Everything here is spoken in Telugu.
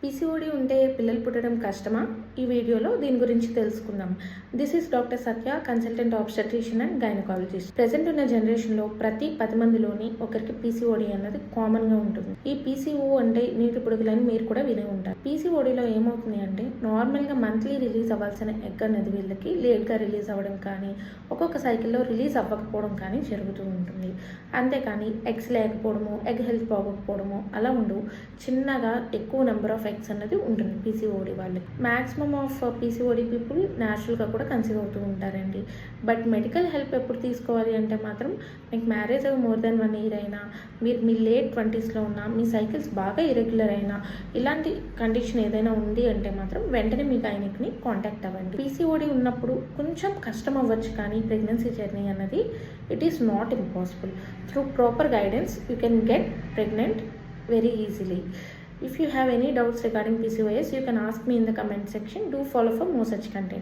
పీసీఓడి ఉంటే పిల్లలు పుట్టడం కష్టమా? ఈ వీడియోలో దీని గురించి తెలుసుకుందాం. This is doctor Satya, consultant obstetrician and gynaecologist. Present ఉన్న జనరేషన్లో ప్రతి 10 మందిలోని ఒకరికి పీసీఓడి అన్నది కామన్గా ఉంటుంది. ఈ పీసీఓ అంటే నీటి పొడుగులని మీరు కూడా వినే ఉంటారు. పీసీఓడిలో ఏమవుతుంది అంటే నార్మల్గా మంత్లీ రిలీజ్ అవ్వాల్సిన ఎగ్ అన్నది వీళ్ళకి లేట్గా రిలీజ్ అవ్వడం కానీ, ఒక్కొక్క సైకిల్లో రిలీజ్ అవ్వకపోవడం కానీ జరుగుతూ ఉంటుంది. అంతేకాని ఎగ్స్ లేకపోవడము, ఎగ్ హెల్త్ బాగోకపోవడము అలా ఉండవు. చిన్నగా ఎక్కువ నెంబర్ ఆఫ్ ఎగ్స్ అన్నది ఉంటుంది పీసీఓడి వాళ్ళకి. మ్యాక్సిమం ఆఫ్ పీసీఓడి పీపుల్ న్యాచురల్గా కూడా కన్సీవ్ అవుతూ ఉంటారండి. బట్ మెడికల్ హెల్ప్ ఎప్పుడు తీసుకోవాలి అంటే మాత్రం మీకు మ్యారేజ్ అవి మోర్ దెన్ 1 year అయినా, మీరు మీ లేట్ 20sలో ఉన్నా, మీ సైకిల్స్ బాగా ఇరెగ్యులర్ అయినా, ఇలాంటి కండిషన్ ఏదైనా ఉంది అంటే మాత్రం వెంటనే మీ గైనిక్ని కాంటాక్ట్ అవ్వండి. పీసీఓడి ఉన్నప్పుడు కొంచెం కష్టం అవ్వచ్చు, కానీ ప్రెగ్నెన్సీ జర్నీ అన్నది it is not impossible. Through proper guidance you can get pregnant very easily. If you have any doubts regarding PCOS, you can ask me in the comment section. Do follow for more such content.